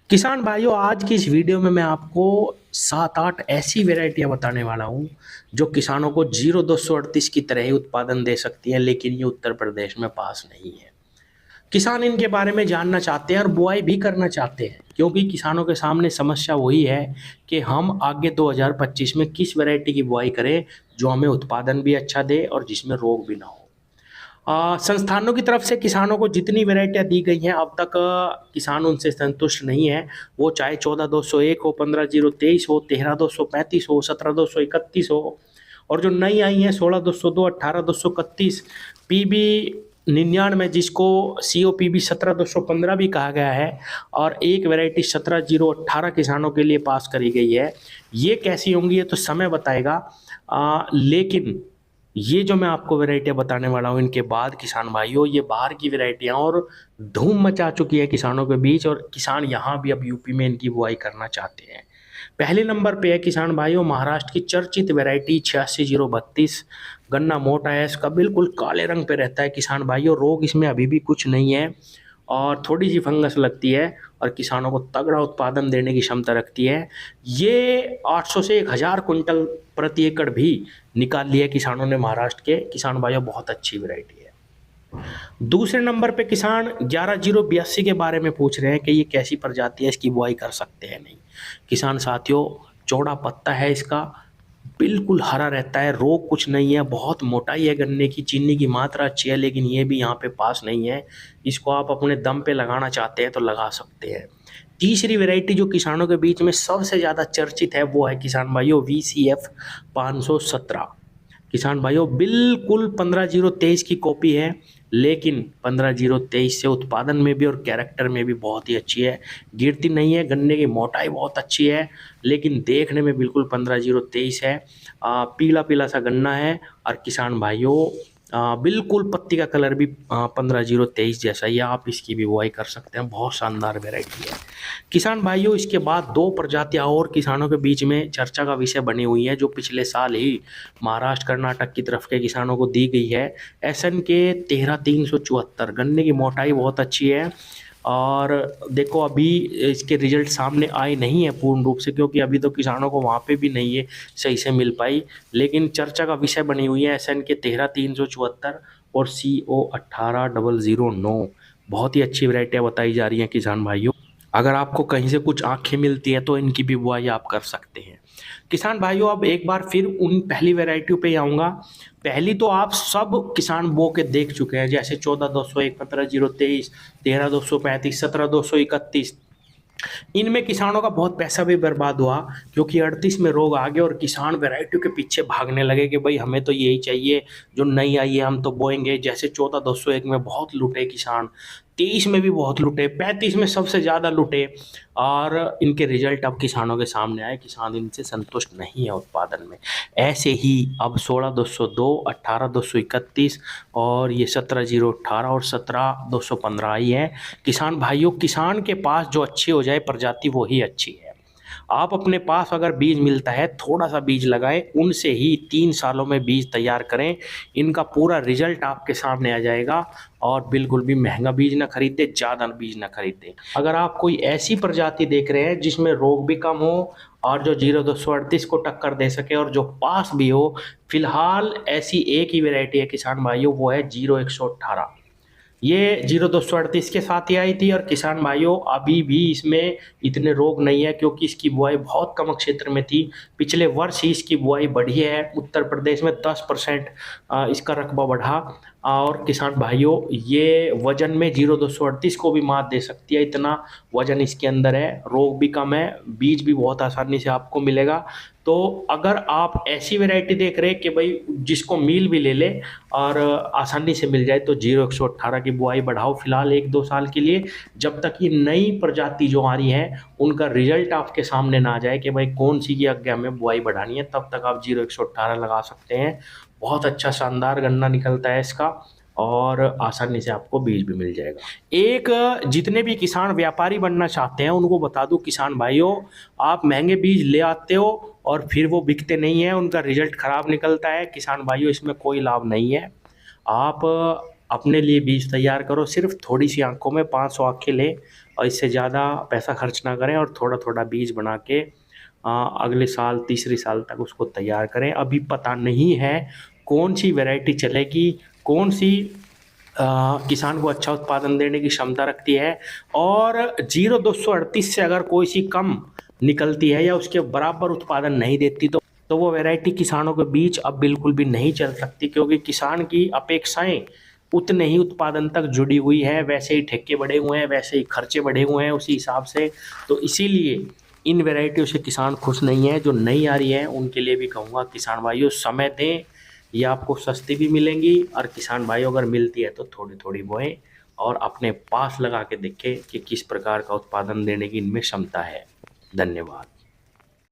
किसान भाइयों, आज की इस वीडियो में मैं आपको 7-8 ऐसी वैरायटियां बताने वाला हूं जो किसानों को 0238 की तरह ही उत्पादन दे सकती हैं, लेकिन ये उत्तर प्रदेश में पास नहीं है। किसान इनके बारे में जानना चाहते हैं और बुआई भी करना चाहते हैं, क्योंकि किसानों के सामने समस्या वही है कि हम आगे 2025 में किस वैरायटी की बुआई करें जो हमें उत्पादन भी अच्छा दे और जिसमें रोग भी ना हो। संस्थानों की तरफ से किसानों को जितनी वैरायटियां दी गई हैं अब तक किसान उनसे संतुष्ट नहीं है। वो चाहे 14-201 हो, 15-023 हो, 13-235 हो, 17-231 हो, और जो नई आई हैं 16-202, 18-231, PB 99, जिसको COPB 17-215 भी कहा गया है, और एक वैरायटी 17-018 किसानों के लिए पास करी गई है। ये कैसी होंगी ये तो समय बताएगा। लेकिन ये जो मैं आपको वैरायटियाँ बताने वाला हूँ, इनके बाद किसान भाइयों, ये बाहर की वैरायटियाँ और धूम मचा चुकी है किसानों के बीच, और किसान यहाँ भी अब यूपी में इनकी बुआई करना चाहते हैं। पहले नंबर पे है किसान भाइयों महाराष्ट्र की चर्चित वैरायटी 86-032। गन्ना मोटा है, इसका बिल्कुल काले रंग पे रहता है किसान भाइयों। रोग इसमें अभी भी कुछ नहीं है और थोड़ी सी फंगस लगती है, और किसानों को तगड़ा उत्पादन देने की क्षमता रखती है। ये 800 से 1000 कुंटल प्रति एकड़ भी निकाल लिया किसानों ने महाराष्ट्र के। किसान भाइयों, बहुत अच्छी वैरायटी है। दूसरे नंबर पे किसान 11-082 के बारे में पूछ रहे हैं कि ये कैसी प्रजाति है, इसकी बुआई कर सकते हैं नहीं। किसान साथियों, चौड़ा पत्ता है इसका, बिल्कुल हरा रहता है, रोग कुछ नहीं है, बहुत मोटाई है गन्ने की, चीनी की मात्रा अच्छी है, लेकिन ये भी यहाँ पे पास नहीं है। इसको आप अपने दम पे लगाना चाहते हैं तो लगा सकते हैं। तीसरी वैरायटी जो किसानों के बीच में सबसे ज़्यादा चर्चित है वो है किसान भाइयों VCF 517। किसान भाइयों, बिल्कुल 15-023 की कॉपी है, लेकिन 15-023 से उत्पादन में भी और कैरेक्टर में भी बहुत ही अच्छी है। गिरती नहीं है, गन्ने की मोटाई बहुत अच्छी है, लेकिन देखने में बिल्कुल 15-023 है। पीला पीला सा गन्ना है, और किसान भाइयों बिल्कुल पत्ती का कलर भी 15-023 जैसा ही है। आप इसकी भी बुआई कर सकते हैं, बहुत शानदार वैरायटी है। किसान भाइयों, इसके बाद दो प्रजातियां और किसानों के बीच में चर्चा का विषय बनी हुई हैं, जो पिछले साल ही महाराष्ट्र कर्नाटक की तरफ के किसानों को दी गई है। SN के 13-374। गन्ने की मोटाई बहुत अच्छी है, और देखो अभी इसके रिजल्ट सामने आए नहीं है पूर्ण रूप से, क्योंकि अभी तो किसानों को वहाँ पे भी नहीं है सही से मिल पाई, लेकिन चर्चा का विषय बनी हुई है SN के 13-374 और CO 18-009। बहुत ही अच्छी वैरायटियाँ बताई जा रही हैं किसान भाइयों। अगर आपको कहीं से कुछ आंखें मिलती हैं तो इनकी भी बुआई आप कर सकते हैं। किसान भाइयों, अब एक बार फिर उन पहली वैरायटियों पे ही आऊँगा। पहली तो आप सब किसान बो के देख चुके हैं, जैसे 14-201, 15-023, 13-235, 17-231। इनमें किसानों का बहुत पैसा भी बर्बाद हुआ, क्योंकि 38 में रोग आ गए और किसान वैरायटियों के पीछे भागने लगे कि भाई हमें तो यही चाहिए जो नई आई है, हम तो बोएंगे। जैसे 14-201 में बहुत लुटे किसान, 23 में भी बहुत लुटे, 35 में सबसे ज़्यादा लुटे, और इनके रिजल्ट अब किसानों के सामने आए। किसान इनसे संतुष्ट नहीं है उत्पादन में। ऐसे ही अब 16-202, 18-231 और ये 17-018 और 17-215 आई है। किसान भाइयों, किसान के पास जो अच्छी हो जाए प्रजाति वो ही अच्छी है। आप अपने पास अगर बीज मिलता है, थोड़ा सा बीज लगाएं, उनसे ही 3 सालों में बीज तैयार करें। इनका पूरा रिजल्ट आपके सामने आ जाएगा, और बिल्कुल भी महंगा बीज ना खरीदे, ज़्यादा बीज ना खरीदे। अगर आप कोई ऐसी प्रजाति देख रहे हैं जिसमें रोग भी कम हो और जो 0238 को टक्कर दे सके और जो पास भी हो, फिलहाल ऐसी एक ही वैरायटी है किसान भाइयों, वो है 0118। ये 0238 के साथ ही आई थी, और किसान भाइयों अभी भी इसमें इतने रोग नहीं है, क्योंकि इसकी बुआई बहुत कम क्षेत्र में थी। पिछले वर्ष ही इसकी बुआई बढ़ी है, उत्तर प्रदेश में 10% इसका रकबा बढ़ा। और किसान भाइयों, ये वजन में 0238 को भी मात दे सकती है, इतना वजन इसके अंदर है। रोग भी कम है, बीज भी बहुत आसानी से आपको मिलेगा। तो अगर आप ऐसी वैरायटी देख रहे हैं कि भाई जिसको मील भी ले ले और आसानी से मिल जाए, तो 0118 की बुआई बढ़ाओ फिलहाल 1-2 साल के लिए, जब तक ये नई प्रजाति जो आ रही है उनका रिजल्ट आपके सामने ना आ जाए कि भाई कौन सी की आगे हमें बुआई बढ़ानी है, तब तक आप 0118 लगा सकते हैं। बहुत अच्छा शानदार गन्ना निकलता है इसका, और आसानी से आपको बीज भी मिल जाएगा। एक जितने भी किसान व्यापारी बनना चाहते हैं उनको बता दूं किसान भाइयों, आप महंगे बीज ले आते हो और फिर वो बिकते नहीं हैं, उनका रिजल्ट खराब निकलता है। किसान भाइयों, इसमें कोई लाभ नहीं है। आप अपने लिए बीज तैयार करो, सिर्फ थोड़ी सी आंखों में 500 आंखें ले और इससे ज़्यादा पैसा खर्च ना करें और थोड़ा थोड़ा बीज बना के अगले साल तीसरी साल तक उसको तैयार करें। अभी पता नहीं है कौन सी वैरायटी चलेगी, कौन सी किसान को अच्छा उत्पादन देने की क्षमता रखती है, और 0238 से अगर कोई सी कम निकलती है या उसके बराबर उत्पादन नहीं देती तो वो वैरायटी किसानों के बीच अब बिल्कुल भी नहीं चल सकती, क्योंकि किसान की अपेक्षाएं उतने ही उत्पादन तक जुड़ी हुई है, वैसे ही ठेके बढ़े हुए हैं, वैसे ही खर्चे बढ़े हुए हैं उसी हिसाब से। तो इसीलिए इन वैरायटियों से किसान खुश नहीं है। जो नई आ रही है उनके लिए भी कहूँगा किसान भाइयों समय दें, ये आपको सस्ती भी मिलेंगी, और किसान भाइयों अगर मिलती है तो थोड़ी थोड़ी बोएं और अपने पास लगा के देखें कि किस प्रकार का उत्पादन देने की इनमें क्षमता है। धन्यवाद।